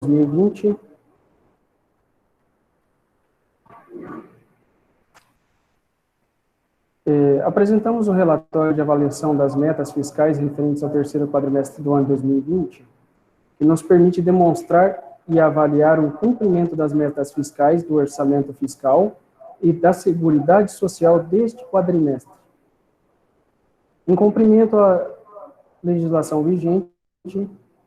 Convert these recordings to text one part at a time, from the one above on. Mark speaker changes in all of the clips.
Speaker 1: 2020. Apresentamos o relatório de avaliação das metas fiscais referentes ao terceiro quadrimestre do ano 2020, que nos permite demonstrar e avaliar o cumprimento das metas fiscais do orçamento fiscal e da Seguridade Social deste quadrimestre. Em cumprimento à legislação vigente,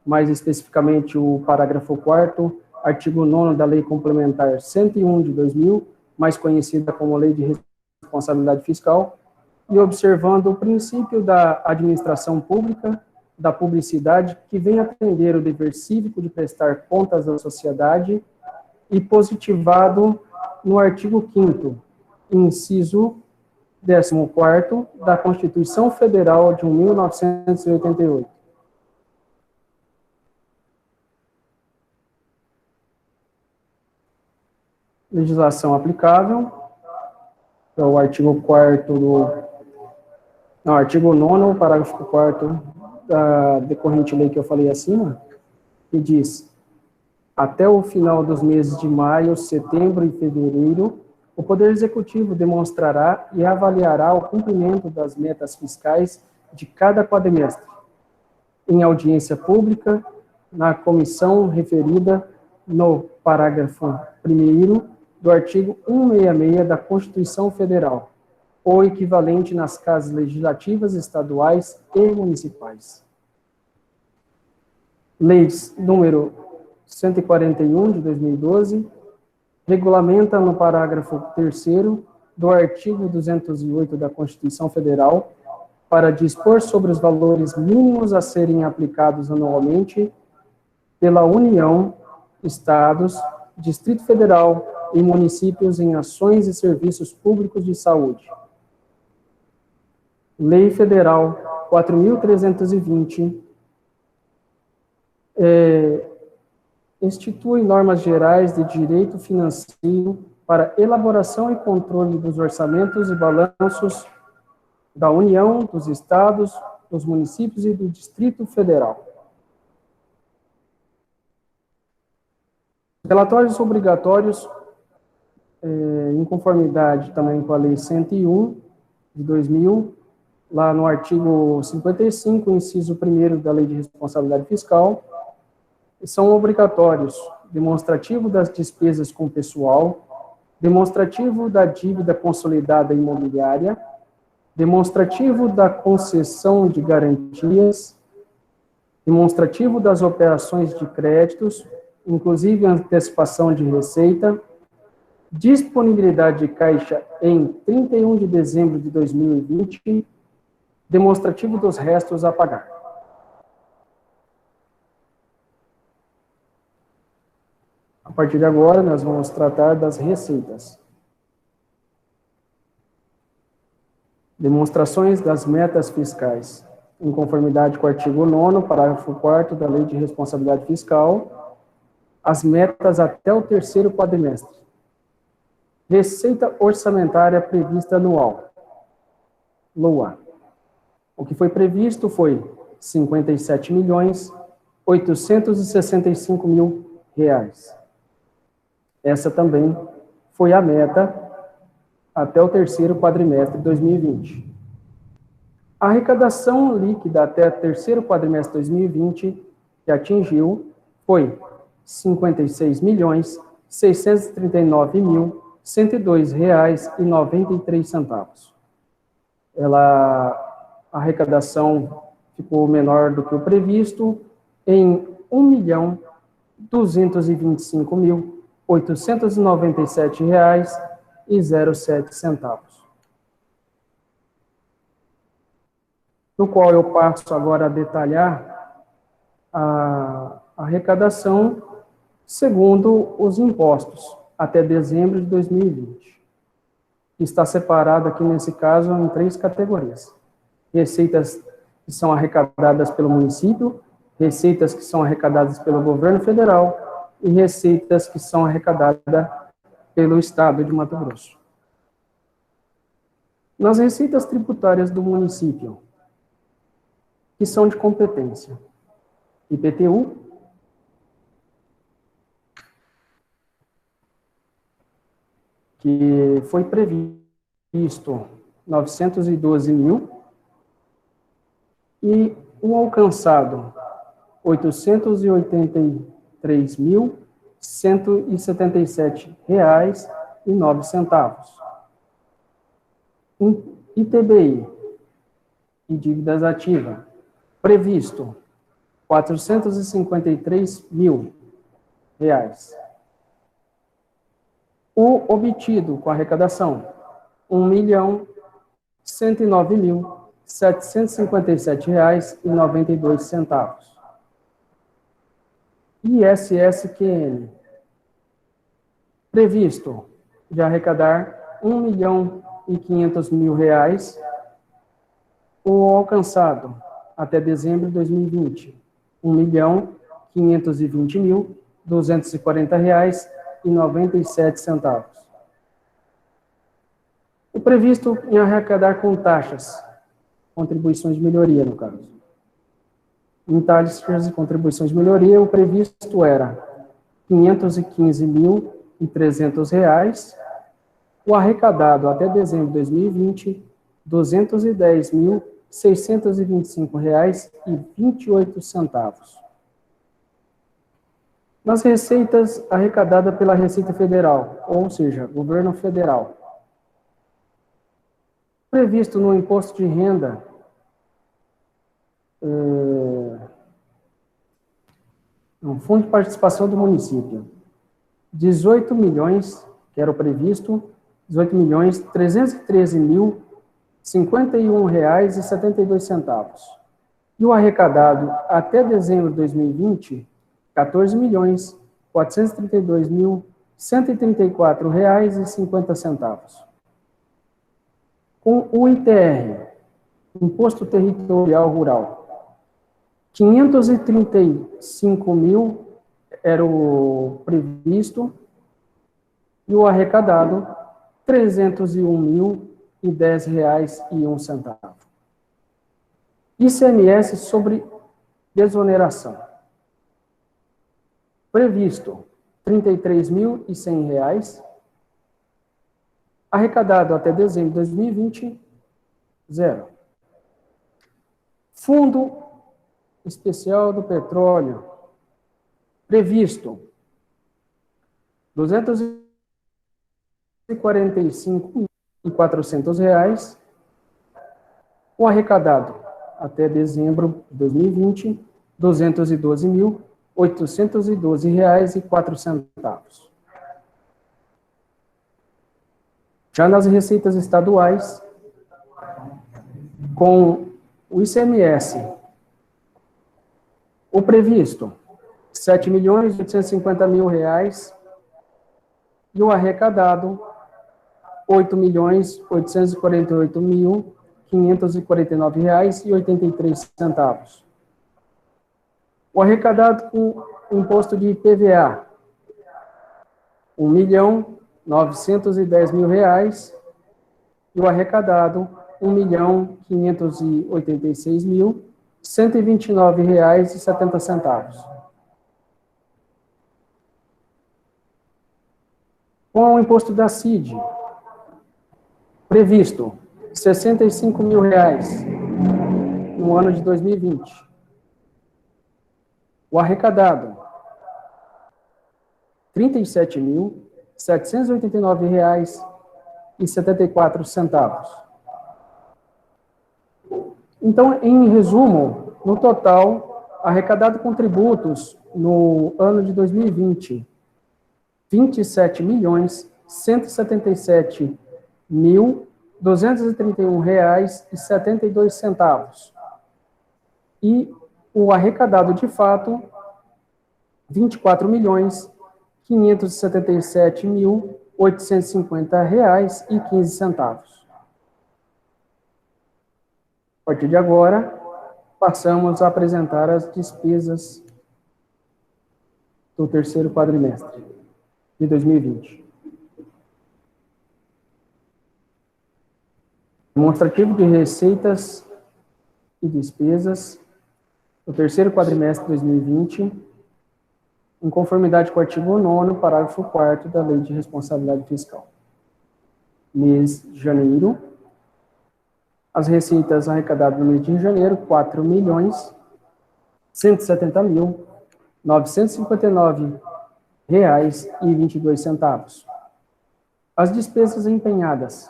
Speaker 1: mais especificamente o parágrafo 4º, artigo 9º da Lei Complementar 101 de 2000, mais conhecida como Lei de Responsabilidade Fiscal, e observando o princípio da administração pública, da publicidade, que vem atender o dever cívico de prestar contas à sociedade, e positivado no artigo 5º, inciso 14º da Constituição Federal de 1988. Legislação aplicável, é o artigo 4º artigo 9º, parágrafo 4º da decorrente lei que eu falei acima, que diz: até o final dos meses de maio, setembro e fevereiro, o Poder Executivo demonstrará e avaliará o cumprimento das metas fiscais de cada quadrimestre, em audiência pública, na comissão referida no parágrafo 1º do artigo 166 da Constituição Federal, ou equivalente nas casas legislativas estaduais e municipais. Leis número 141 de 2012, regulamenta no parágrafo 3º do artigo 208 da Constituição Federal para dispor sobre os valores mínimos a serem aplicados anualmente pela União, Estados, Distrito Federal e municípios em ações e serviços públicos de saúde. Lei Federal 4.320, institui normas gerais de direito financeiro para elaboração e controle dos orçamentos e balanços da União, dos Estados, dos municípios e do Distrito Federal. Relatórios obrigatórios, em conformidade também com a Lei 101 de 2000, lá no artigo 55, inciso 1º da Lei de Responsabilidade Fiscal, são obrigatórios: demonstrativo das despesas com pessoal, demonstrativo da dívida consolidada imobiliária, demonstrativo da concessão de garantias, demonstrativo das operações de créditos, inclusive antecipação de receita, disponibilidade de caixa em 31 de dezembro de 2020, demonstrativo dos restos a pagar. A partir de agora, nós vamos tratar das receitas. Demonstrações das metas fiscais. Em conformidade com o artigo 9º, parágrafo 4º da Lei de Responsabilidade Fiscal, as metas até o terceiro quadrimestre. Receita orçamentária prevista anual. LOA. O que foi previsto foi R$ 57.865.000. Essa também foi a meta até o terceiro quadrimestre de 2020. A arrecadação líquida até o terceiro quadrimestre de 2020, que atingiu, foi R$ 56.639.102,93. A arrecadação ficou menor do que o previsto, em R$ 1.225.897,07, no qual eu passo agora a detalhar a arrecadação segundo os impostos até dezembro de 2020. Está separado aqui, nesse caso, em 3 categorias. Receitas que são arrecadadas pelo município, receitas que são arrecadadas pelo governo federal e receitas que são arrecadadas pelo estado de Mato Grosso. Nas receitas tributárias do município, que são de competência: IPTU, que foi previsto 912 mil, e o alcançado 883.177,09. ITBI e dívidas ativas, previsto 453 mil reais. O obtido com arrecadação, 1.109.757,92. ISSQN, previsto de arrecadar 1.500.000 reais, o alcançado até dezembro de 2020, 1.520.240 reais e 97 centavos. O previsto em arrecadar com taxas, contribuições de melhoria, no caso. Em taxas e contribuições de melhoria, o previsto era R$ 515.300, o arrecadado até dezembro de 2020, R$ 210.625,28. Nas receitas arrecadadas pela Receita Federal, ou seja, governo federal, previsto no imposto de renda, no Fundo de Participação do Município, 18 milhões, que era o previsto, 18.313.051,72. E o arrecadado até dezembro de 2020, 14.432.134,50. Com o ITR, Imposto Territorial Rural, 535 mil era o previsto, e o arrecadado, R$ 301.010,01. ICMS sobre desoneração. Previsto, R$ 33.100. Arrecadado até dezembro de 2020, zero. Fundo Especial do Petróleo. Previsto, R$ 245.400. O arrecadado até dezembro de 2020, R$ 212.812,04. Já nas receitas estaduais, com o ICMS, o previsto, R$ 7.850.000, e o arrecadado, R$ 8.848.549,83. O arrecadado com imposto de IPVA, R$ 1.910.000, e o arrecadado, R$ 1.586.129,70. Com o imposto da CID, previsto R$ 65.000 no ano de 2020. O arrecadado, R$ 37.789,74. Então, em resumo, no total, arrecadado com tributos no ano de 2020, R$ 27.177.231,72. E o arrecadado de fato, R$ 24.577.850,15. A partir de agora, passamos a apresentar as despesas do terceiro quadrimestre de 2020. Demonstrativo de receitas e despesas do terceiro quadrimestre de 2020, em conformidade com o artigo 9º, parágrafo 4º da Lei de Responsabilidade Fiscal. mês de janeiro, as receitas arrecadadas no mês de janeiro, 4.159.959,22. As despesas empenhadas,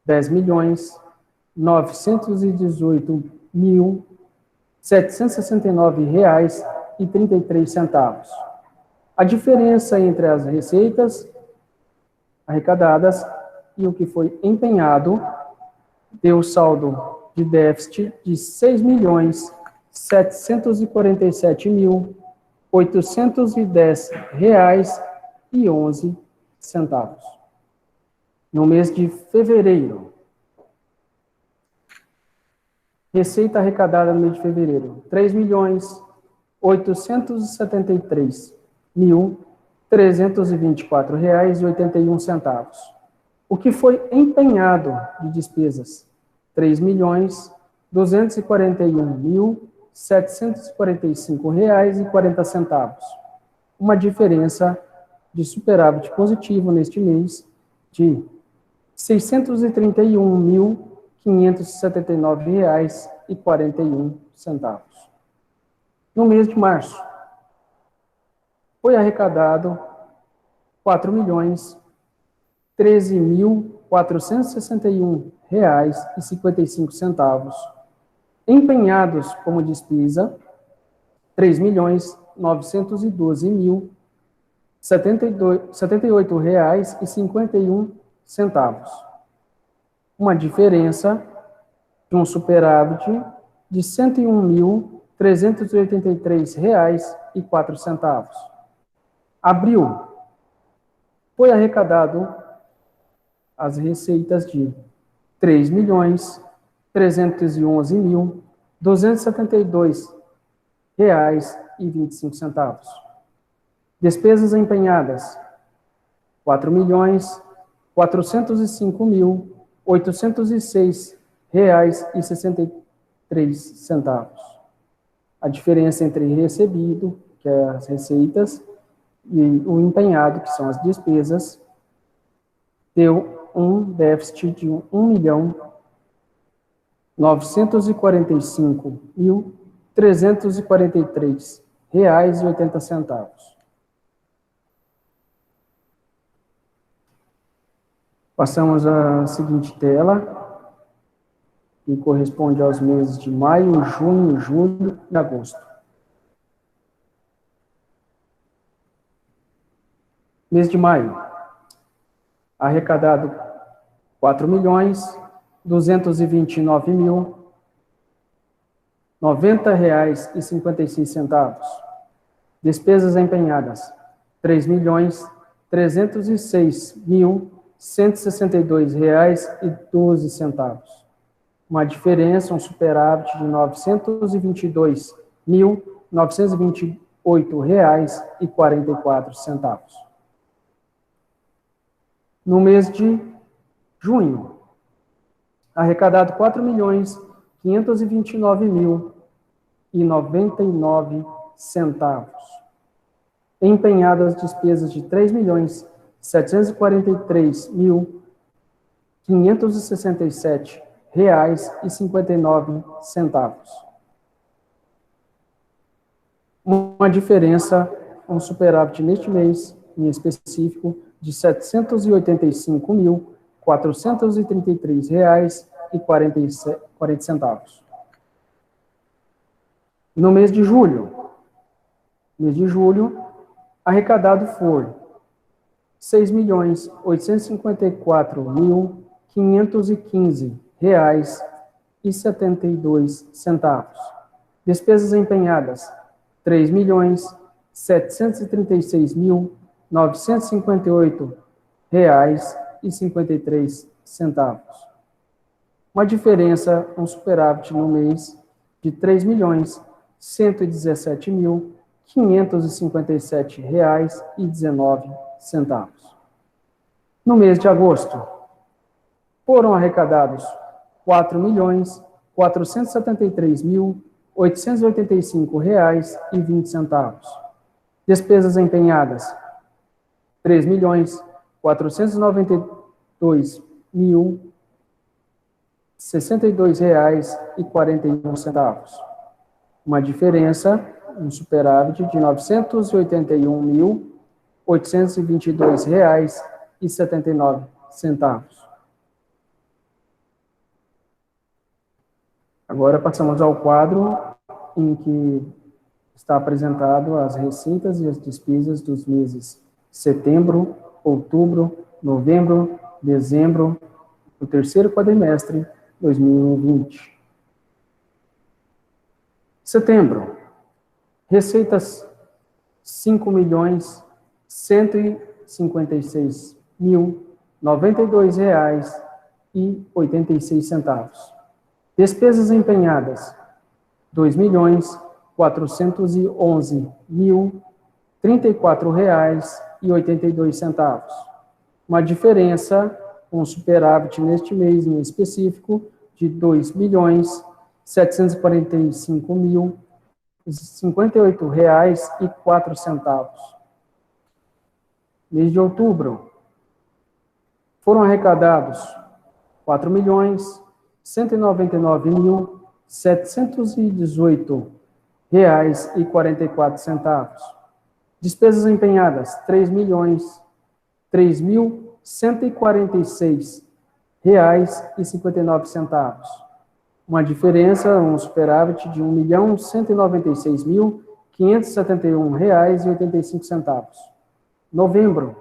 Speaker 1: 10.918.769,33. A diferença entre as receitas arrecadadas e o que foi empenhado deu saldo de déficit de R$ 6.747.810,11. No mês de fevereiro, receita arrecadada no mês de fevereiro, R$ 3.873.324,81. O que foi empenhado de despesas, R$ 3.241.745,40. Uma diferença de superávit positivo neste mês de R$ 631.579,41. No mês de março, foi arrecadado R$ 4.013.461,55. Empenhados como despesa, R$ 3.912.078,51. Uma diferença de um superávit de R$ 101.383,04. Abril, foi arrecadado as receitas de R$ 3.311.272,25. Despesas empenhadas, R$ 4.405.806,63. A diferença entre recebido, que é as receitas, e o empenhado, que são as despesas, deu um déficit de R$ 1.945.343,80. Passamos à seguinte tela, que corresponde aos meses de maio, junho, julho e agosto. Mês de maio, arrecadado R$ 4.229.090,56. Despesas empenhadas, R$ 3.306.162,12. Uma diferença, um superávit de R$ 922.928,44. No mês de junho, arrecadado R$ 4.529.099. Empenhadas despesas de R$ 3.743.567,59. Uma diferença, um superávit neste mês, em específico, de R$ 785.433,40. No mês de julho, arrecadado foi R$ 6.854.515,72. Despesas empenhadas, R$ 3.736.958,53. Uma diferença, um superávit no mês de R$ 3.117.557,19. No mês de agosto, foram arrecadados R$ 4.473.885,20. Despesas empenhadas, R$ 3.490.000 R$62.062,41. Uma diferença, um superávit de R$981.822,79. Agora passamos ao quadro em que está apresentado as receitas e as despesas dos meses setembro, outubro, novembro, dezembro, do terceiro quadrimestre 2020. Setembro, receitas R$5.156.092,86. Despesas empenhadas, R$2.411.034,82. Uma diferença, um superávit neste mês em específico, de R$2.745.058,04. Mês de outubro, foram arrecadados R$4.199.718,44. Despesas empenhadas, R$3.346,59. Uma diferença, um superávit de R$1.196.571,85. Novembro,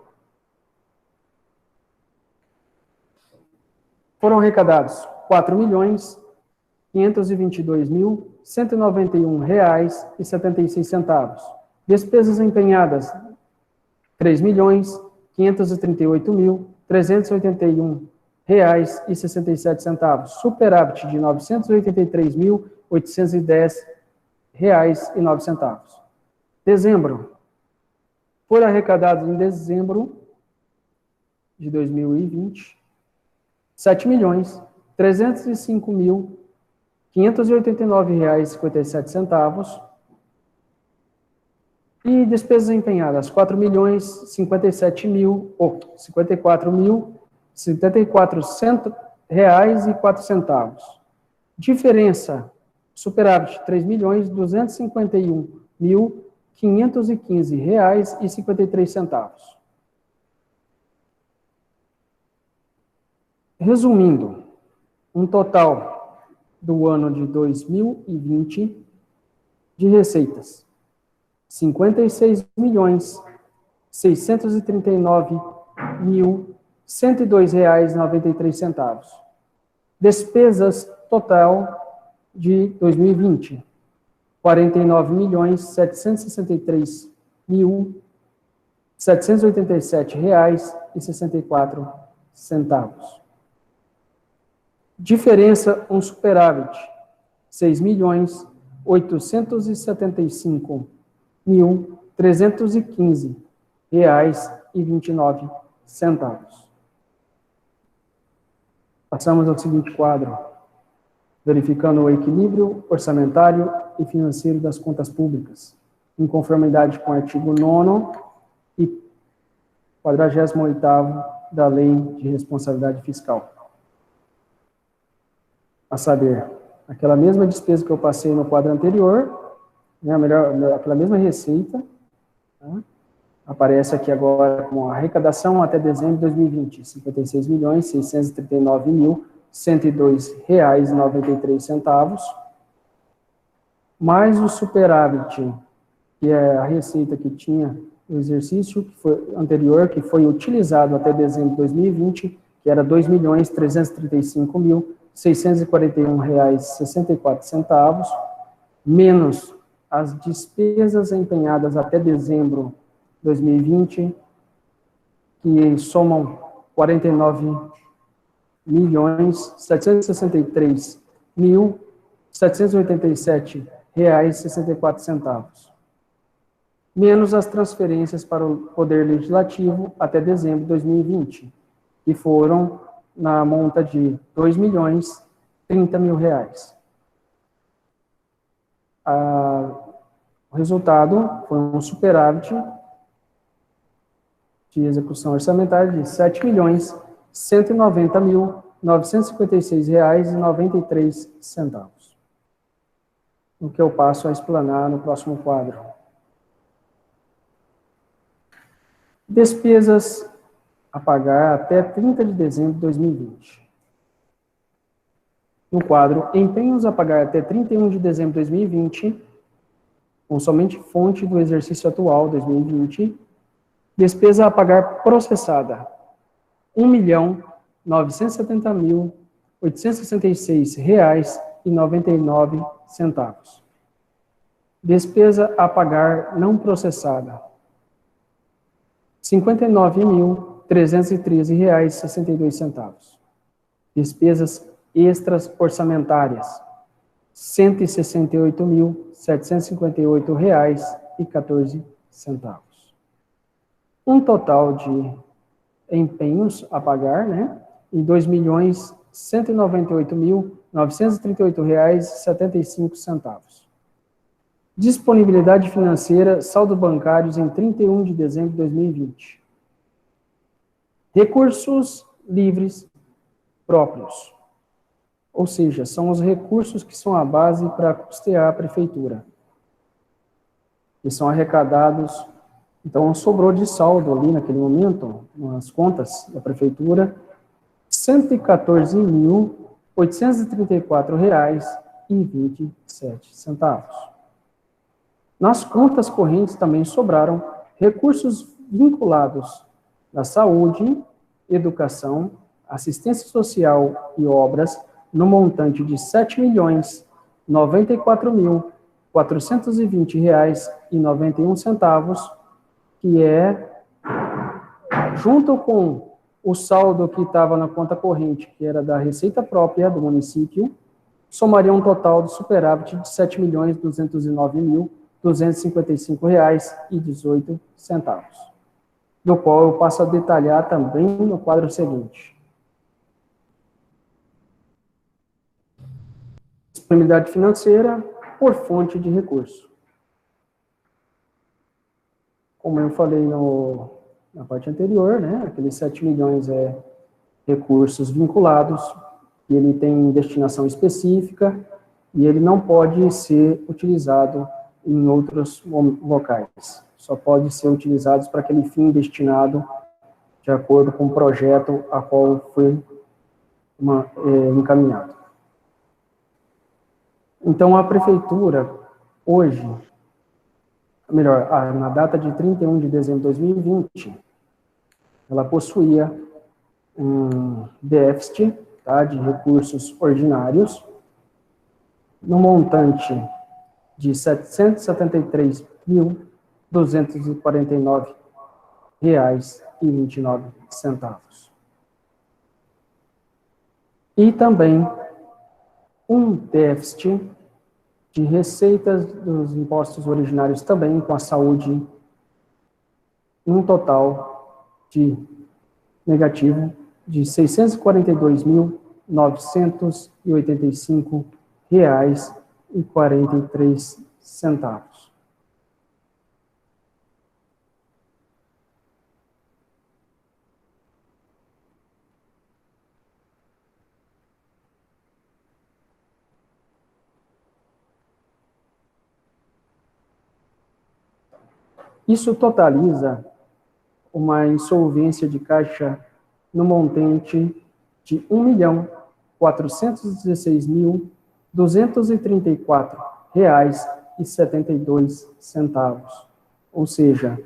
Speaker 1: foram arrecadados R$4.522.191,76. Despesas empenhadas, R$3.538.381,67. Superávit de R$983.810,09. Dezembro, foram arrecadados em dezembro de 2020 R$7.305.589,57. E despesas empenhadas, R$4.054.074,04. Diferença, superávit, R$3.251.515,53. Resumindo, um total do ano de 2020 de receitas, R$56.639.102,93. Despesas total de 2020, R$49.763.787,64. Diferença, um superávit, R$6.875.315,29. Passamos ao seguinte quadro, verificando o equilíbrio orçamentário e financeiro das contas públicas, em conformidade com o artigo 9º e 48º da Lei de Responsabilidade Fiscal. A saber, aquela mesma despesa que eu passei no quadro anterior, né, aquela mesma receita, tá? Aparece aqui agora com a arrecadação até dezembro de 2020, R$56.639.102,93, mais o superávit, que é a receita que tinha o exercício que foi anterior, que foi utilizado até dezembro de 2020, que era R$2.335.641,64, menos as despesas empenhadas até dezembro de 2020, que somam R$49.763.787,64, menos as transferências para o Poder Legislativo até dezembro de 2020, que foram na monta de R$2.030.000. O resultado foi um superávit de execução orçamentária de R$190.956,93, o que eu passo a explanar no próximo quadro. Despesas a pagar até 30 de dezembro de 2020. No quadro Empenhos a pagar até 31 de dezembro de 2020, com somente fonte do exercício atual, 2020, despesa a pagar processada, R$1.970.866,99. Despesa a pagar não processada, R$59.313,62. Despesas extras orçamentárias, R$168.758,14. Um total de empenhos a pagar, né? Em R$2.198.938,75. Disponibilidade financeira, saldo bancários em 31 de dezembro de 2020. Recursos livres próprios. Ou seja, são os recursos que são a base para custear a prefeitura. Que são arrecadados. Então, sobrou de saldo ali naquele momento, nas contas da prefeitura, R$114.834,27. Nas contas correntes também sobraram recursos vinculados à saúde, educação, assistência social e obras, no montante de R$7.094.420,91, que é, junto com o saldo que estava na conta corrente, que era da receita própria do município, somaria um total de superávit de R$7.209.255,18, do qual eu passo a detalhar também no quadro seguinte. Disponibilidade financeira por fonte de recurso. Como eu falei na parte anterior, né, aqueles 7 milhões é recursos vinculados, e ele tem destinação específica, e ele não pode ser utilizado em outros locais. Só pode ser utilizado para aquele fim destinado de acordo com o projeto a qual foi encaminhado. Então, a prefeitura, hoje, melhor, na data de 31 de dezembro de 2020, ela possuía um déficit, tá, de recursos ordinários, no montante de R$773.249,29. E também um déficit de receitas dos impostos originários também com a saúde, um total de negativo de R$642.985,43. Isso totaliza uma insolvência de caixa no montante de R$1.416.234,72. Ou seja,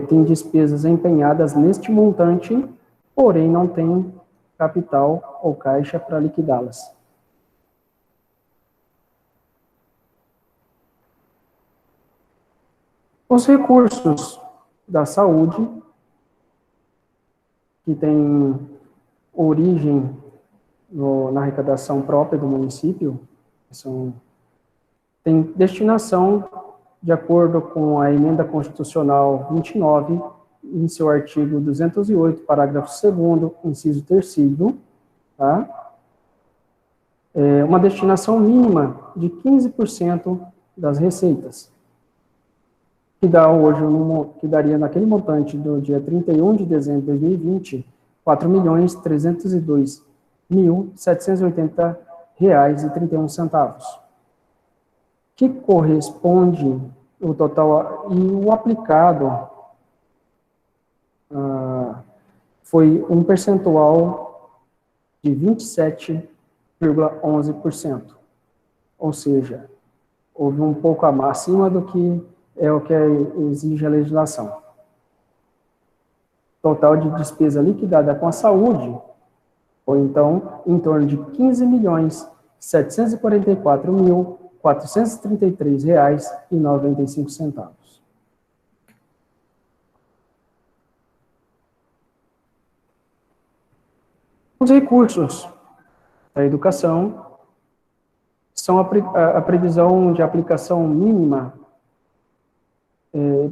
Speaker 1: tem despesas empenhadas neste montante, porém não tem capital ou caixa para liquidá-las. Os recursos da saúde, que tem origem na arrecadação própria do município, tem destinação de acordo com a emenda constitucional 29, em seu artigo 208, parágrafo 2º, inciso 3º, tá? Uma destinação mínima de 15% das receitas, que daria naquele montante do dia 31 de dezembro de 2020, 4.302.780,31, que corresponde o total, e o aplicado foi um percentual de 27,11%, ou seja, houve um pouco acima do que é o que exige a legislação. Total de despesa liquidada com a saúde foi, então, em torno de R$ 15.744.433,95. Os recursos da educação são a previsão de aplicação mínima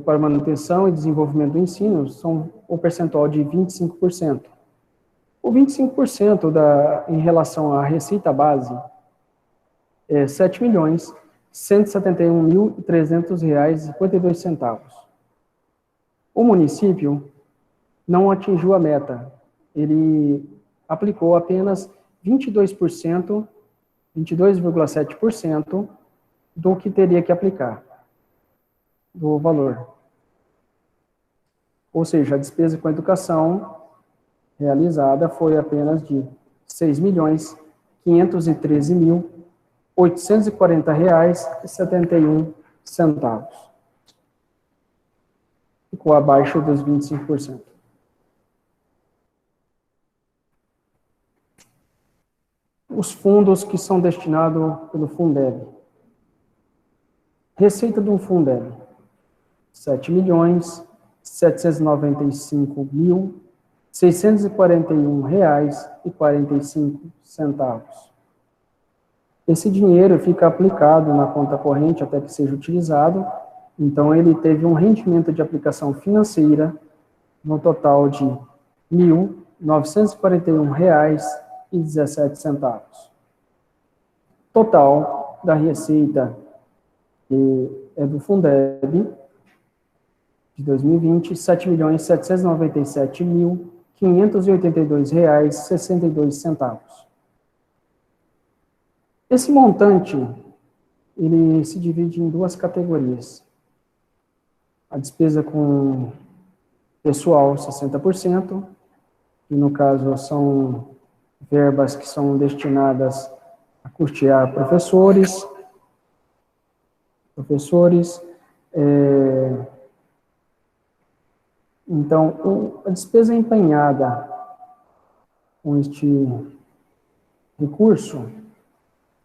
Speaker 1: para manutenção e desenvolvimento do ensino, são o percentual de 25%. O 25% em relação à receita base é R$ 7.171.300,52. O município não atingiu a meta, ele aplicou apenas 22,7% do que teria que aplicar, do valor. Ou seja, a despesa com a educação realizada foi apenas de R$ 6.513.840,71. Ficou abaixo dos 25%. Os fundos que são destinados pelo Fundeb. Receita do Fundeb, R$ 7.795.641,45. Esse dinheiro fica aplicado na conta corrente até que seja utilizado, então ele teve um rendimento de aplicação financeira no total de R$ 1.941,17. Total da receita do Fundeb de 2020, R$ 7.797.582,62. Esse montante, ele se divide em duas categorias. A despesa com pessoal, 60%, que no caso são verbas que são destinadas a custear professores, então, a despesa empenhada com este recurso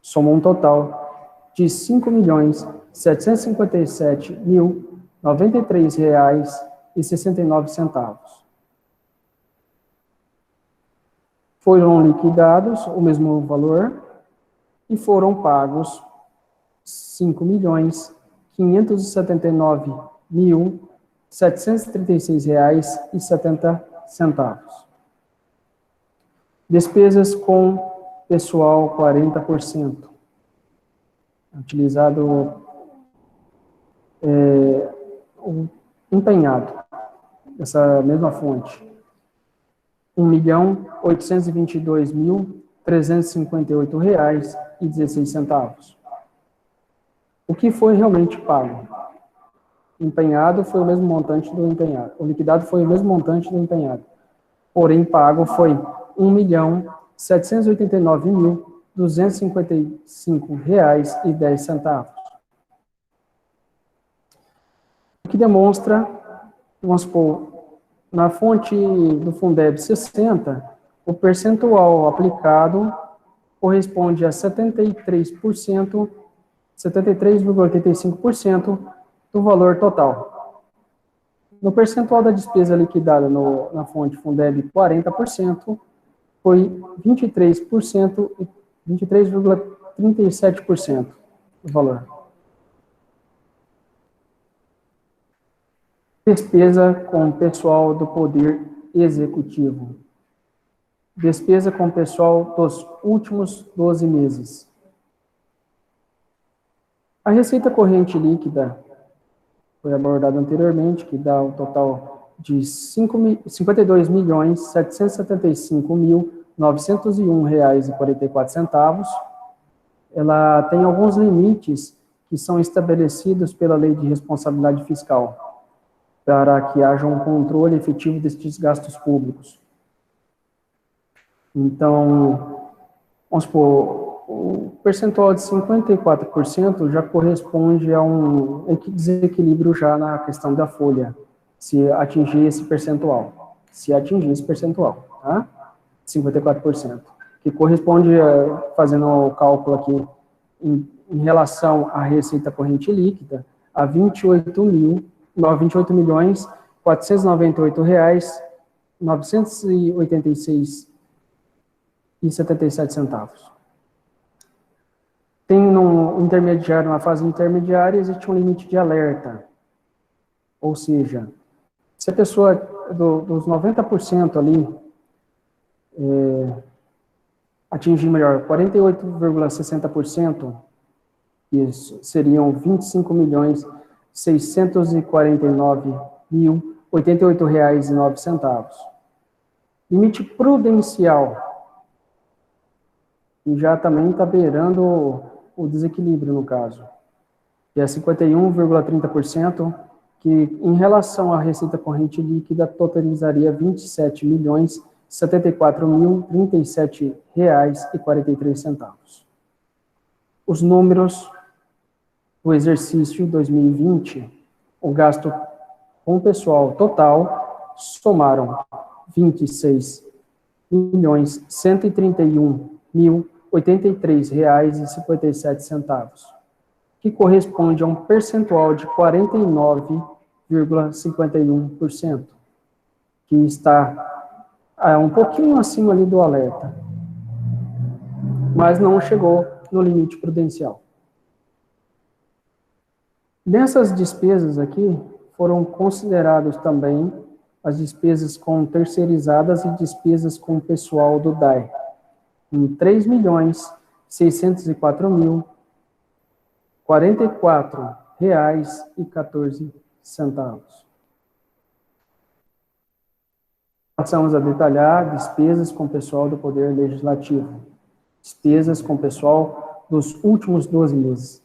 Speaker 1: soma um total de R$ 5.757.093,69. Foram liquidados o mesmo valor e foram pagos R$ 5.536.736,70. Despesas com pessoal, 40%. Utilizado o empenhado, essa mesma fonte. R$ 1.822.358,16. O que foi realmente pago? Empenhado foi o mesmo montante do empenhado. O liquidado foi o mesmo montante do empenhado. Porém, pago foi R$ 1.789.255,10. O que demonstra, vamos supor, na fonte do Fundeb 60, o percentual aplicado corresponde a 73,85% do valor total. No percentual da despesa liquidada na fonte Fundeb 40%, foi 23,37% do valor. Despesa com pessoal do Poder Executivo. Despesa com pessoal dos últimos 12 meses. A receita corrente líquida foi abordada anteriormente, que dá o total de R$ 52.775.901,44. Ela tem alguns limites que são estabelecidos pela Lei de Responsabilidade Fiscal, para que haja um controle efetivo destes gastos públicos. Então, vamos supor, o percentual de 54% já corresponde a um desequilíbrio já na questão da folha, se atingir esse percentual, tá? 54%, que corresponde, fazendo o cálculo aqui, em relação à receita corrente líquida, a R$ 28.498.986,77. Tem no intermediário, na fase intermediária, existe um limite de alerta. Ou seja, se a pessoa, dos 90% ali, atingir melhor 48,60%, isso seriam R$ 25.649.088,09. Limite prudencial, e já também está beirando o desequilíbrio, no caso, que é 51,30%, que em relação à receita corrente líquida totalizaria R$ 27.074.037,43. Os números do exercício 2020, o gasto com pessoal total somaram R$ 26.131.083,57, que corresponde a um percentual de 49,51%, que está um pouquinho acima ali do alerta, mas não chegou no limite prudencial. Nessas despesas aqui, foram considerados também as despesas com terceirizadas e despesas com pessoal do DAE, em R$ 3.604.044,14. Passamos a detalhar despesas com pessoal do Poder Legislativo, despesas com pessoal dos últimos 12 meses.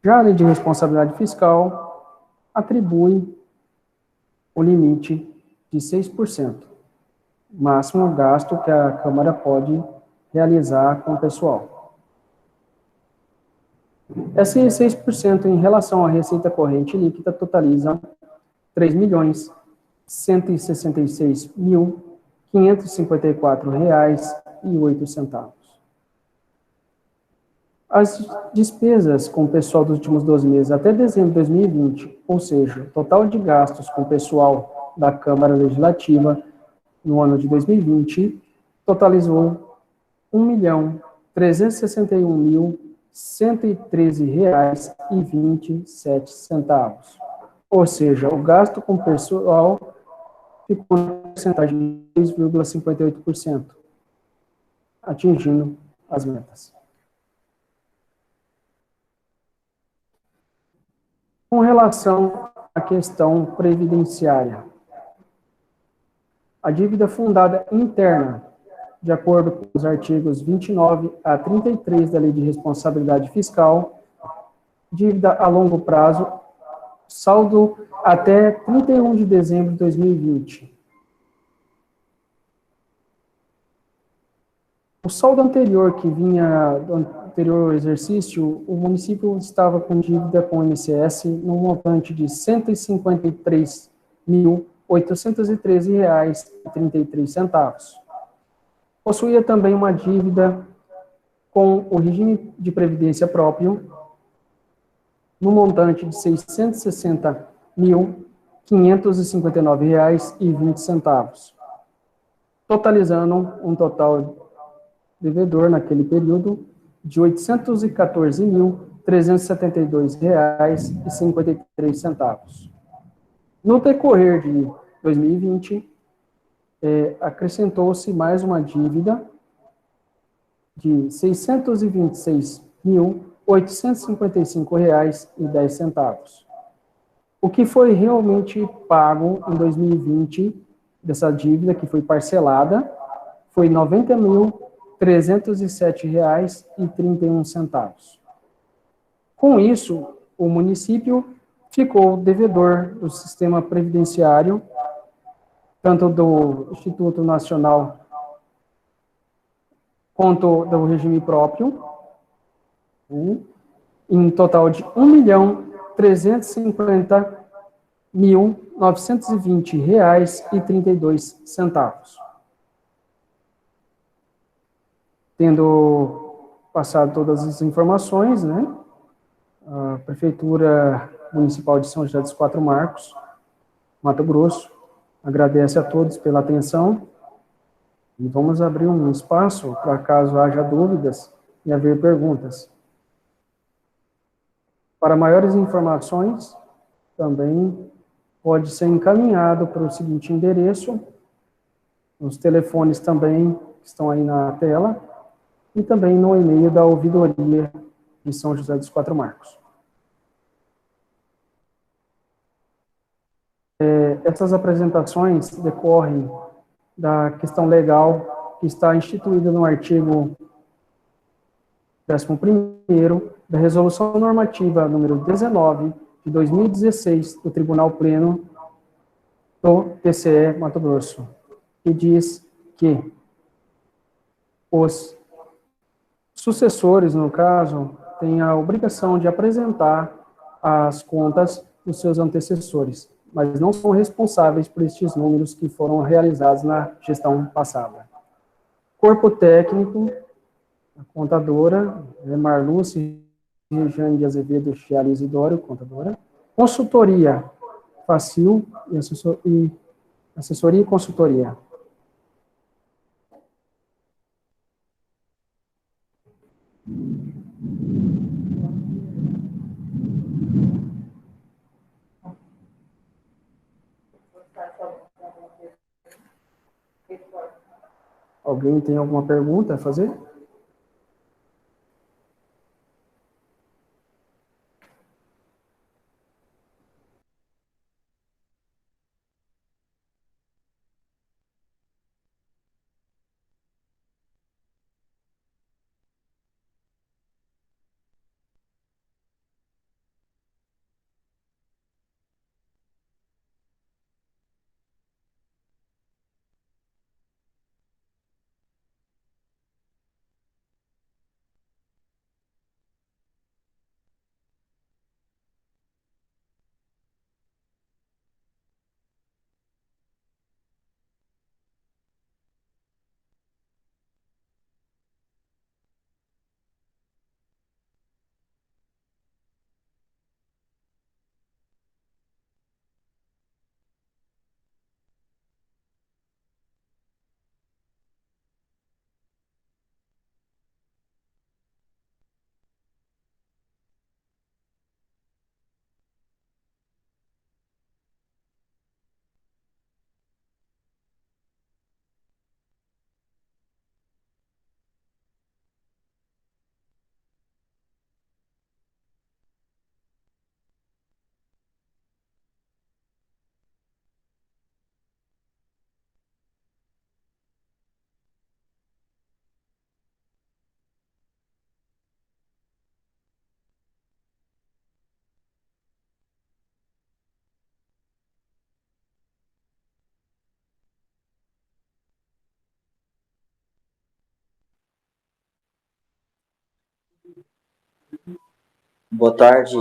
Speaker 1: Já a Lei de Responsabilidade Fiscal atribui o limite de 6%, máximo gasto que a Câmara pode realizar com o pessoal. Esse 6% em relação à receita corrente líquida totaliza R$ 3.166.554,08. As despesas com o pessoal dos últimos 12 meses até dezembro de 2020, ou seja, o total de gastos com o pessoal da Câmara Legislativa no ano de 2020, totalizou R$ 1.361.113,27. Ou seja, o gasto com o pessoal ficou na porcentagem de 2,58%, atingindo as metas. Com relação à questão previdenciária, a dívida fundada interna, de acordo com os artigos 29 a 33 da Lei de Responsabilidade Fiscal, dívida a longo prazo, saldo até 31 de dezembro de 2020. O saldo anterior, que vinha do anterior exercício, o município estava com dívida com o INSS no montante de R$ 153.813,33. Possuía também uma dívida com o regime de previdência próprio no montante de R$ 660.559,20, totalizando um total devedor naquele período de R$ 814.372,53. No decorrer de 2020, acrescentou-se mais uma dívida de R$ 626.855,10. O que foi realmente pago em 2020 dessa dívida que foi parcelada foi R$ 90.307,31. Com isso, o município ficou devedor do sistema previdenciário, tanto do Instituto Nacional quanto do regime próprio, em total de R$ 1.350.920,32. Tendo passado todas as informações, né, a Prefeitura Municipal de São José dos Quatro Marcos, Mato Grosso, agradece a todos pela atenção e vamos abrir um espaço para caso haja dúvidas e haver perguntas. Para maiores informações, também pode ser encaminhado para o seguinte endereço, os telefones também estão aí na tela, e também no e-mail da ouvidoria de São José dos Quatro Marcos. Essas apresentações decorrem da questão legal que está instituída no artigo 11º da Resolução Normativa número 19 de 2016 do Tribunal Pleno do TCE Mato Grosso, que diz que os sucessores, no caso, têm a obrigação de apresentar as contas dos seus antecessores, mas não são responsáveis por estes números que foram realizados na gestão passada. Corpo técnico, a contadora, Marluce Rejane de Azevedo Chiara Isidório, contadora. Consultoria, Facil e assessoria e consultoria. Alguém tem alguma pergunta a fazer?
Speaker 2: Boa tarde.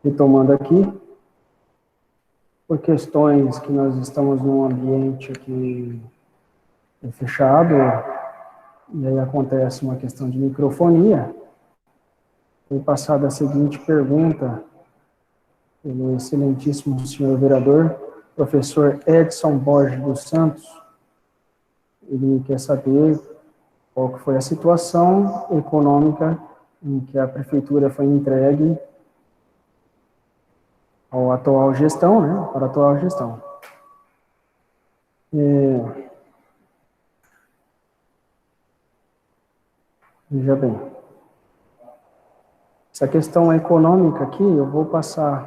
Speaker 1: Retomando aqui, por questões que nós estamos num ambiente aqui fechado, e aí acontece uma questão de microfonia, foi passada a seguinte pergunta pelo excelentíssimo senhor vereador, professor Edson Borges dos Santos. Ele quer saber qual que foi a situação econômica em que a prefeitura foi entregue ao atual gestão, né, para a atual gestão. Veja bem, essa questão econômica aqui, eu vou passar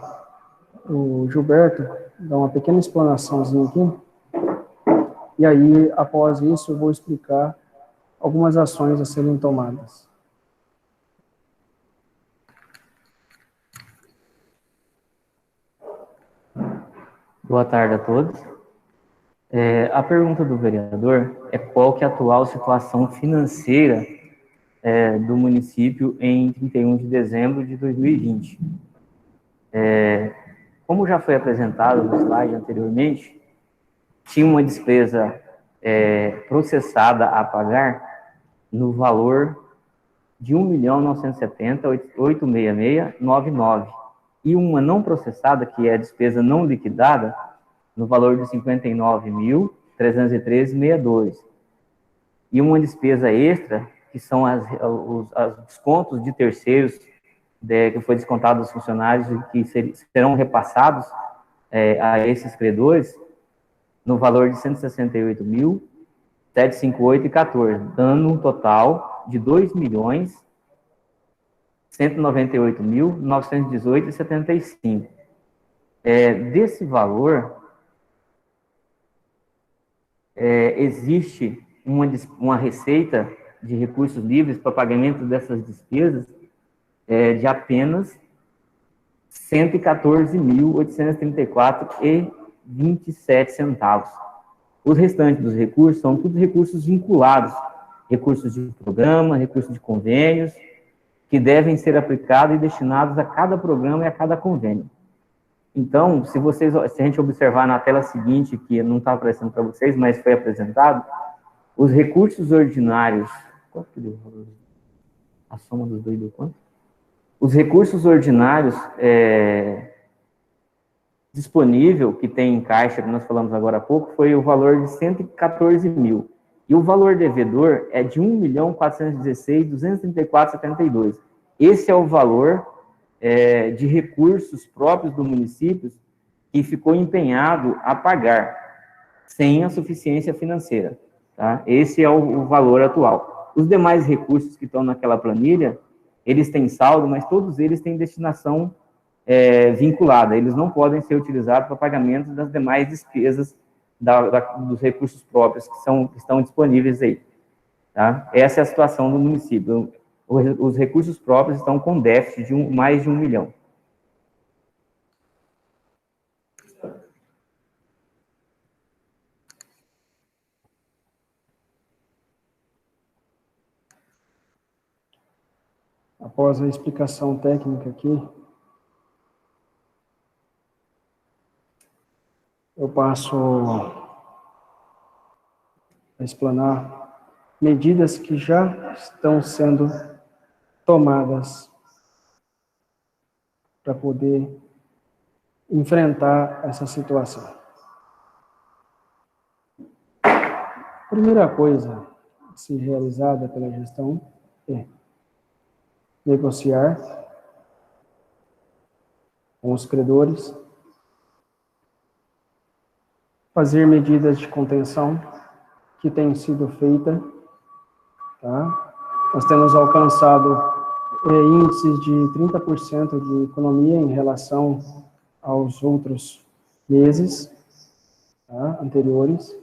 Speaker 1: o Gilberto, dar uma pequena explanaçãozinha aqui, e aí, após isso, eu vou explicar algumas ações a serem tomadas.
Speaker 3: Boa tarde a todos. A pergunta do vereador é qual que é a atual situação financeira do município em 31 de dezembro de 2020. Como já foi apresentado no slide anteriormente, tinha uma despesa processada a pagar no valor de R$ 1.970.866,99 e uma não processada, que é a despesa não liquidada, no valor de R$ 59.313,62. E uma despesa extra, que são os descontos de terceiros, que foi descontado dos funcionários e que serão repassados a esses credores, no valor de R$ 168.758,14, dando um total de R$ 2.198.918,75. Desse valor, existe uma receita de recursos livres para pagamento dessas despesas de apenas R$ 114.834,27. Os restantes dos recursos são todos recursos vinculados, recursos de programa, recursos de convênios, que devem ser aplicados e destinados a cada programa e a cada convênio. Então, se a gente observar na tela seguinte, que não está aparecendo para vocês, mas foi apresentado, os recursos ordinários... Quanto que deu? A soma dos dois deu quanto? Os recursos ordinários disponível, que tem em caixa, que nós falamos agora há pouco, foi o valor de 114 mil. E o valor devedor é de 1.416.234,72. Esse é o valor de recursos próprios do município que ficou empenhado a pagar, sem a suficiência financeira. Tá? Esse é o valor atual. Os demais recursos que estão naquela planilha, eles têm saldo, mas todos eles têm destinação vinculada. Eles não podem ser utilizados para pagamento das demais despesas dos recursos próprios que estão disponíveis aí. Tá? Essa é a situação do município. Os recursos próprios estão com déficit de mais de 1 milhão.
Speaker 1: Após a explicação técnica aqui, eu passo a explanar medidas que já estão sendo tomadas para poder enfrentar essa situação. A primeira coisa a ser realizada pela gestão é negociar com os credores, fazer medidas de contenção que têm sido feitas, tá? Nós temos alcançado índices de 30% de economia em relação aos outros meses, tá, anteriores.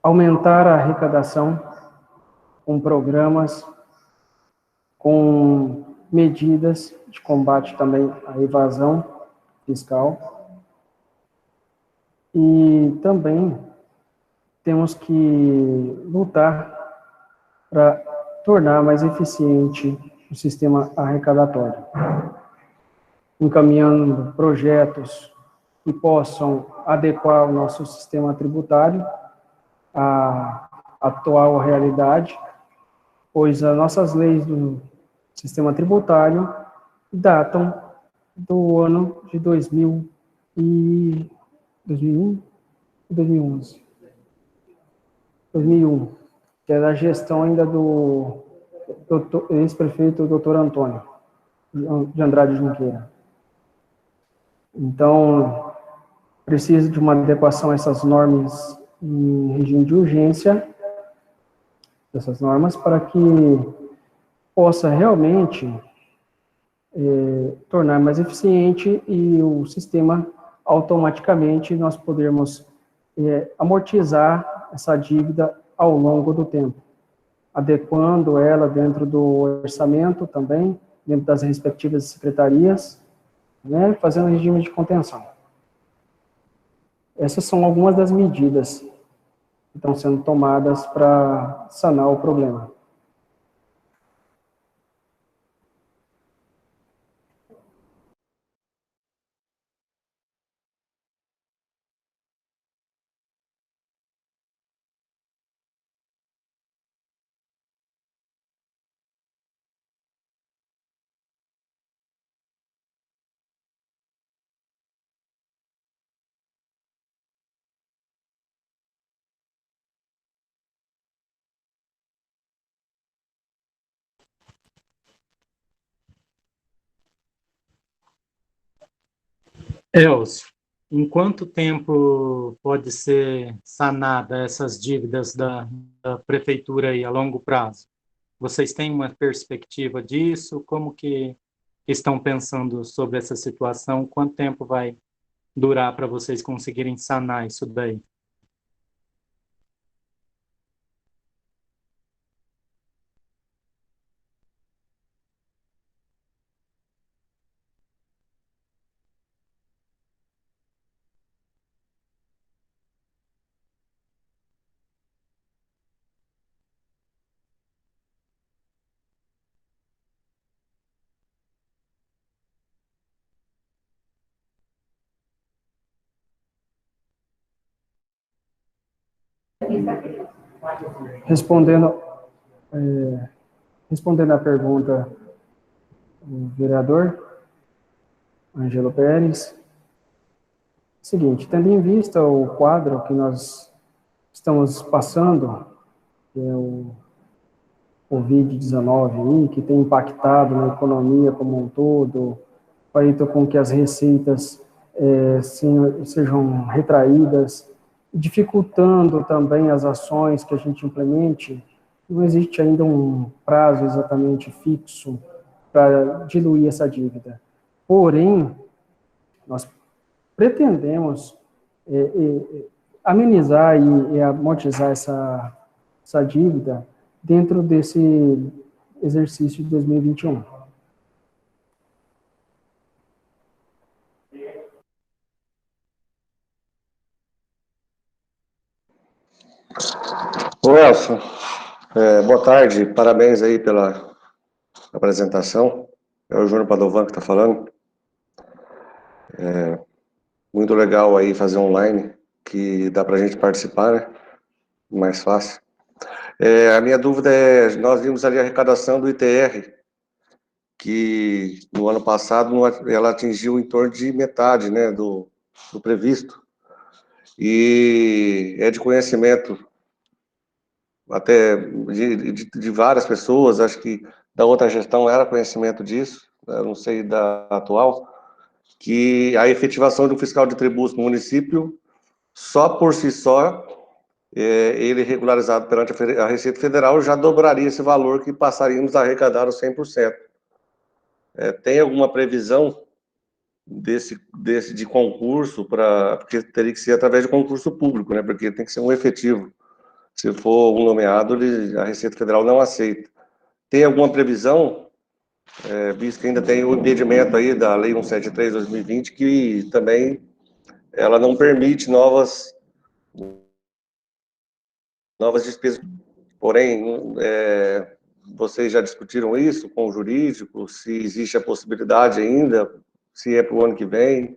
Speaker 1: Aumentar a arrecadação com programas, com medidas de combate também à evasão fiscal. E também temos que lutar para tornar mais eficiente o sistema arrecadatório, encaminhando projetos que possam adequar o nosso sistema tributário à atual realidade, pois as nossas leis do sistema tributário datam do ano de 2001 e 2011. 2001, que é da gestão ainda do ex-prefeito Dr. Antônio de Andrade Junqueira. Então, precisa de uma adequação a essas normas em regime de urgência, dessas normas, para que possa realmente tornar mais eficiente e o sistema automaticamente nós podermos amortizar essa dívida ao longo do tempo, adequando ela dentro do orçamento também, dentro das respectivas secretarias, né, fazendo regime de contenção. Essas são algumas das medidas que estão sendo tomadas para sanar o problema.
Speaker 4: Elcio, em quanto tempo pode ser sanada essas dívidas da prefeitura aí a longo prazo? Vocês têm uma perspectiva disso? Como que estão pensando sobre essa situação? Quanto tempo vai durar para vocês conseguirem sanar isso daí?
Speaker 1: Respondendo à pergunta do vereador Ângelo Pérez, seguinte, tendo em vista o quadro que nós estamos passando, que é o Covid-19, que tem impactado na economia como um todo, feito com que as receitas sejam retraídas, dificultando também as ações que a gente implemente. Não existe ainda um prazo exatamente fixo para diluir essa dívida. Porém, nós pretendemos amenizar e amortizar essa dívida dentro desse exercício de 2021.
Speaker 5: Ô, Elson, boa tarde, parabéns aí pela apresentação. É o Júnior Padovan que está falando. Muito legal aí fazer online, que dá para a gente participar, né? Mais fácil. A minha dúvida é, nós vimos ali a arrecadação do ITR, que no ano passado ela atingiu em torno de metade, né, do previsto. E é de conhecimento até de várias pessoas, acho que da outra gestão era conhecimento disso, eu não sei da atual, que a efetivação de um fiscal de tributos no município, só por si só, ele regularizado perante a Receita Federal, já dobraria esse valor que passaríamos a arrecadar os 100%. Tem alguma previsão de concurso, porque teria que ser através de concurso público, né? Porque tem que ser um efetivo. Se for um nomeado, a Receita Federal não aceita. Tem alguma previsão, visto que ainda tem o impedimento aí da Lei 173/2020, que também ela não permite novas despesas. Porém, vocês já discutiram isso com o jurídico, se existe a possibilidade ainda, se é para o ano que vem?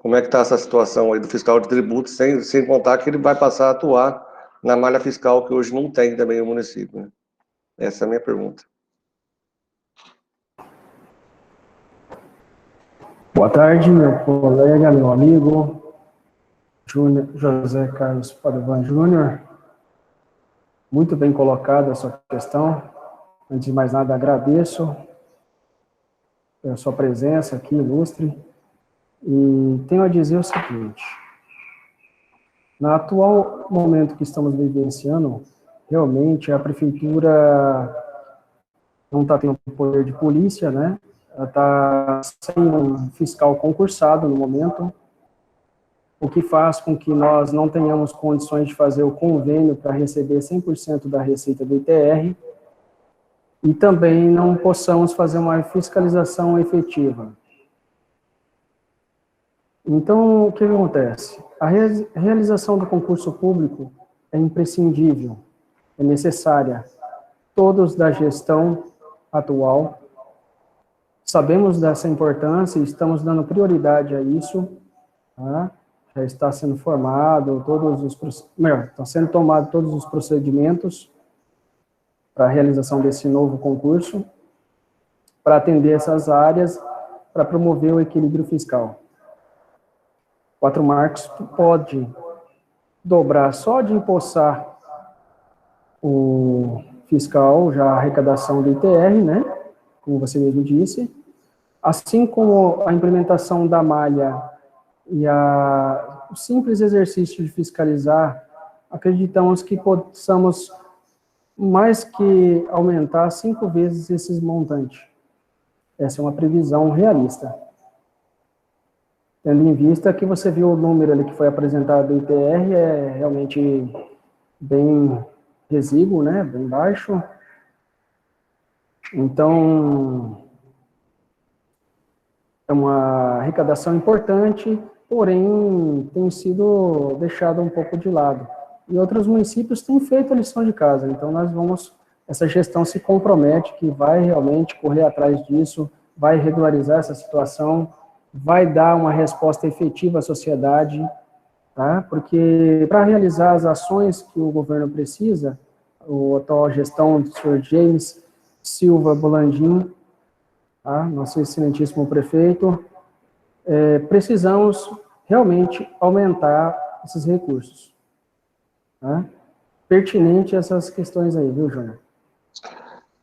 Speaker 5: Como é que está essa situação aí do fiscal de tributos, sem contar que ele vai passar a atuar na malha fiscal, que hoje não tem também o município, né? Essa é a minha pergunta.
Speaker 1: Boa tarde, meu colega, meu amigo, José Carlos Padovan Júnior. Muito bem colocada a sua questão. Antes de mais nada, agradeço a sua presença aqui, ilustre. E tenho a dizer o seguinte: no atual momento que estamos vivenciando, realmente a prefeitura não está tendo poder de polícia, né? Ela está sem um fiscal concursado no momento, o que faz com que nós não tenhamos condições de fazer o convênio para receber 100% da receita do ITR e também não possamos fazer uma fiscalização efetiva. Então, o que acontece? A realização do concurso público é imprescindível, é necessária. Todos da gestão atual sabemos dessa importância e estamos dando prioridade a isso, tá? Já está sendo formado estão sendo tomados todos os procedimentos para a realização desse novo concurso, para atender essas áreas, para promover o equilíbrio fiscal. 4 Marcos pode dobrar só de empossar o fiscal, já a arrecadação do ITR, né, como você mesmo disse, assim como a implementação da malha e o simples exercício de fiscalizar, acreditamos que possamos mais que aumentar 5 vezes esses montantes. Essa é uma previsão realista. Tendo em vista que você viu o número ali que foi apresentado do ITR, é realmente bem exíguo, né, bem baixo. Então, é uma arrecadação importante, porém tem sido deixada um pouco de lado. E outros municípios têm feito a lição de casa, então essa gestão se compromete que vai realmente correr atrás disso, vai regularizar essa situação, vai dar uma resposta efetiva à sociedade, tá? Porque para realizar as ações que o governo precisa, a atual gestão do Sr. James Silva Bolandim, tá? Nosso excelentíssimo prefeito, precisamos realmente aumentar esses recursos, tá? Pertinente essas questões aí, viu, Júnior?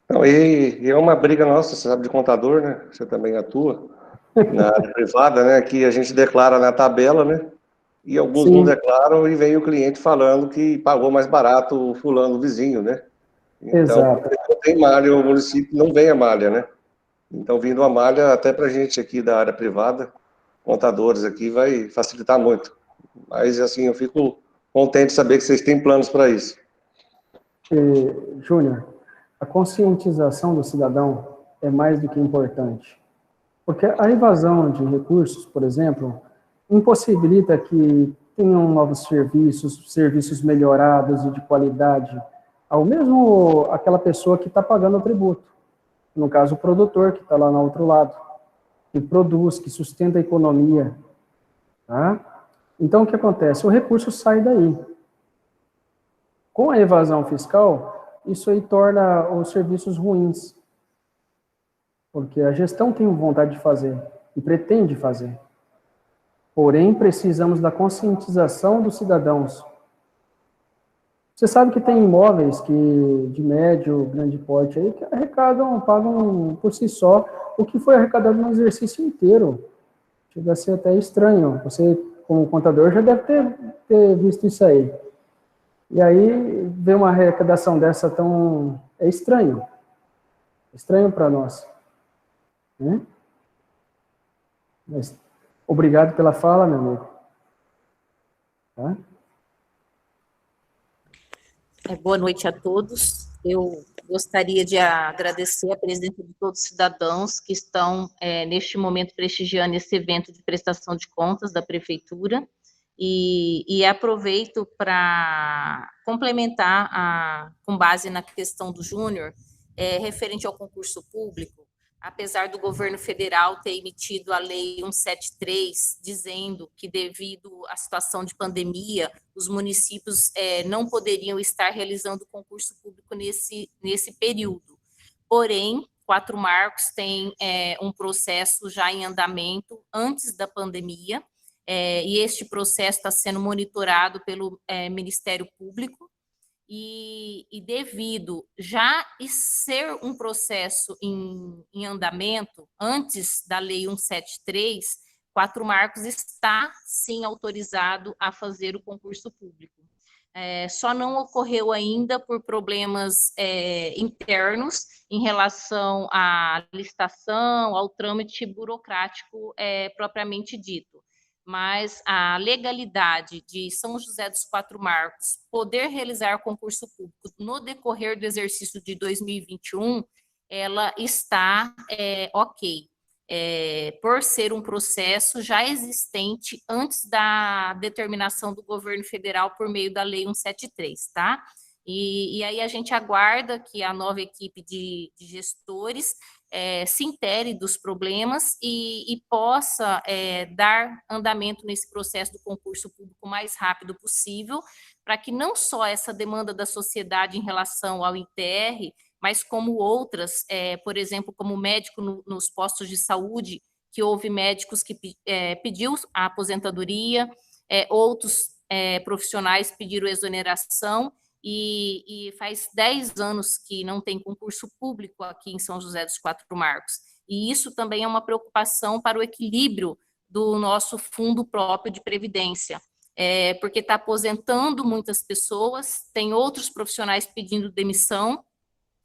Speaker 5: Não, e é uma briga nossa, você sabe, de contador, né? Você também atua na área privada, né? Que a gente declara na tabela, né? E alguns
Speaker 1: Sim.
Speaker 5: não declaram e vem o cliente falando que pagou mais barato o fulano, o vizinho, né? Então,
Speaker 1: Exato.
Speaker 5: não tem malha, o município não vem a malha, né? Então, vindo a malha, até para a gente aqui da área privada, contadores aqui, vai facilitar muito. Mas, assim, eu fico contente de saber que vocês têm planos para isso.
Speaker 1: Júnior, a conscientização do cidadão é mais do que importante. Porque a evasão de recursos, por exemplo, impossibilita que tenham novos serviços melhorados e de qualidade ao mesmo aquela pessoa que está pagando o tributo. No caso, o produtor, que está lá no outro lado, que produz, que sustenta a economia. Tá? Então, o que acontece? O recurso sai daí. Com a evasão fiscal, isso aí torna os serviços ruins, porque a gestão tem vontade de fazer e pretende fazer. Porém, precisamos da conscientização dos cidadãos. Você sabe que tem imóveis de médio, grande porte aí, que arrecadam, pagam por si só o que foi arrecadado no exercício inteiro. Chega a ser até estranho. Você, como contador, já deve ter visto isso aí. E aí, ver uma arrecadação dessa tão... é estranho. É estranho para nós. Né? Mas, obrigado pela fala, meu amigo. Tá?
Speaker 6: Boa noite a todos. Eu gostaria de agradecer a presença de todos os cidadãos que estão, neste momento, prestigiando esse evento de prestação de contas da Prefeitura, e aproveito para complementar, com base na questão do Júnior, referente ao concurso público. Apesar do governo federal ter emitido a Lei 173, dizendo que, devido à situação de pandemia, os municípios não poderiam estar realizando concurso público nesse período. Porém, Quatro Marcos tem um processo já em andamento antes da pandemia, e este processo está sendo monitorado pelo Ministério Público, e devido já ser um processo em andamento, antes da Lei 173, Quatro Marcos está, sim, autorizado a fazer o concurso público. Só não ocorreu ainda por problemas internos em relação à licitação, ao trâmite burocrático propriamente dito. Mas a legalidade de São José dos Quatro Marcos poder realizar concurso público no decorrer do exercício de 2021, ela está ok, por ser um processo já existente antes da determinação do governo federal por meio da Lei 173, tá? E aí a gente aguarda que a nova equipe de gestores se intere dos problemas e possa dar andamento nesse processo do concurso público o mais rápido possível, para que não só essa demanda da sociedade em relação ao ITR, mas como outras, por exemplo, como médico nos postos de saúde, que houve médicos que pediu a aposentadoria, outros profissionais pediram exoneração, e faz 10 anos que não tem concurso público aqui em São José dos Quatro Marcos. E isso também é uma preocupação para o equilíbrio do nosso fundo próprio de previdência, porque está aposentando muitas pessoas, tem outros profissionais pedindo demissão,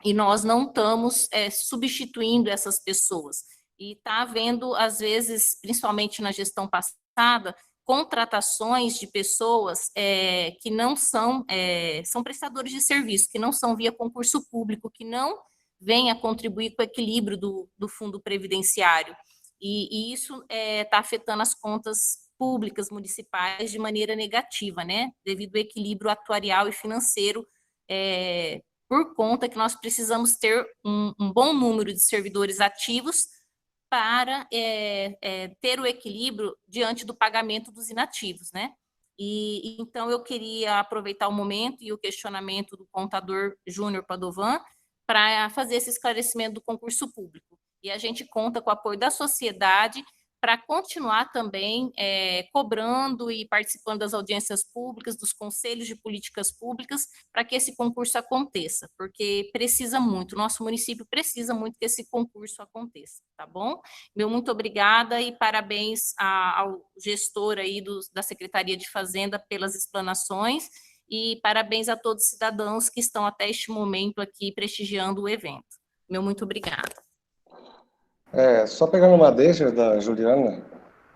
Speaker 6: e nós não estamos substituindo essas pessoas. E está havendo, às vezes, principalmente na gestão passada, contratações de pessoas que não são prestadores de serviço, que não são via concurso público, que não vêm a contribuir com o equilíbrio do fundo previdenciário. E isso está afetando as contas públicas municipais de maneira negativa, né? Devido ao equilíbrio atuarial e financeiro, por conta que nós precisamos ter um bom número de servidores ativos para ter o equilíbrio diante do pagamento dos inativos, né? E então eu queria aproveitar o momento e o questionamento do contador Júnior Padovan para fazer esse esclarecimento do concurso público. E a gente conta com o apoio da sociedade para continuar também cobrando e participando das audiências públicas, dos conselhos de políticas públicas, para que esse concurso aconteça, porque precisa muito, nosso município precisa muito que esse concurso aconteça, tá bom? Meu muito obrigada e parabéns ao gestor aí da Secretaria de Fazenda pelas explanações, e parabéns a todos os cidadãos que estão até este momento aqui prestigiando o evento. Meu muito obrigada.
Speaker 5: Só pegando uma deixa da Juliana,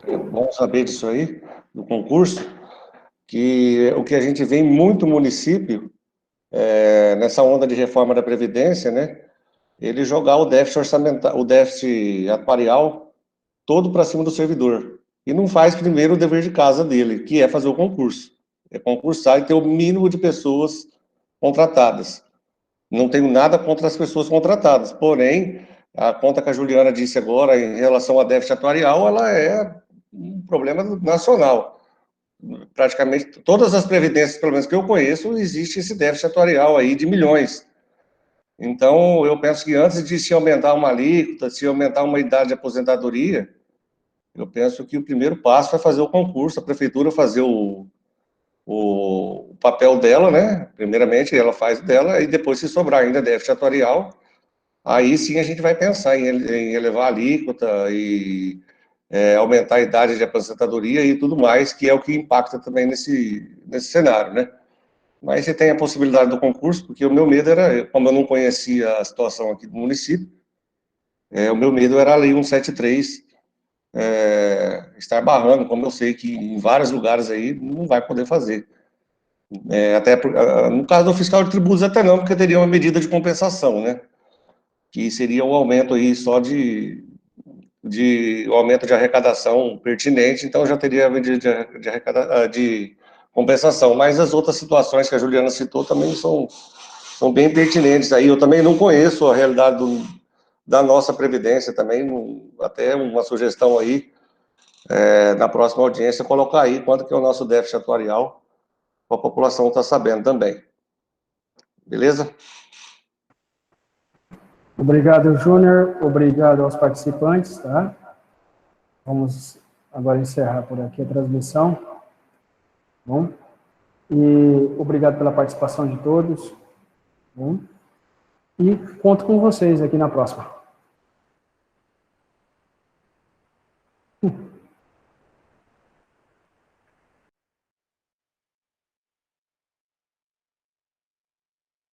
Speaker 5: é bom saber disso aí, do concurso, que o que a gente vê em muito município, nessa onda de reforma da Previdência, né, ele jogar o déficit orçamental, o déficit atuarial todo para cima do servidor, e não faz primeiro o dever de casa dele, que é fazer o concurso, é concursar e ter o mínimo de pessoas contratadas. não tenho nada contra as pessoas contratadas, porém, a conta que a Juliana disse agora, em relação a déficit atuarial, ela é um problema nacional. Praticamente todas as previdências, pelo menos que eu conheço, existe esse déficit atuarial aí de milhões. Então, eu penso que antes de se aumentar uma alíquota, se aumentar uma idade de aposentadoria, eu penso que o primeiro passo é fazer o concurso, a prefeitura fazer o papel dela, né? Primeiramente, ela faz o dela, e depois, se sobrar ainda déficit atuarial, aí sim a gente vai pensar em elevar a alíquota e aumentar a idade de aposentadoria e tudo mais, que é o que impacta também nesse cenário, né? Mas você tem a possibilidade do concurso, porque o meu medo era, como eu não conhecia a situação aqui do município, o meu medo era a Lei 173 estar barrando, como eu sei que em vários lugares aí não vai poder fazer. No caso do fiscal de tributos até não, porque teria uma medida de compensação, né? Que seria um aumento aí só de aumento de arrecadação pertinente, então já teria a medida de compensação. Mas as outras situações que a Juliana citou também são bem pertinentes aí. Eu também não conheço a realidade da nossa Previdência também, até uma sugestão aí, na próxima audiência, colocar aí quanto que é o nosso déficit atuarial, a população está sabendo também. Beleza?
Speaker 1: Obrigado, Júnior. Obrigado aos participantes, tá? Vamos agora encerrar por aqui a transmissão. Bom? E obrigado pela participação de todos. Bom? E conto com vocês aqui na próxima.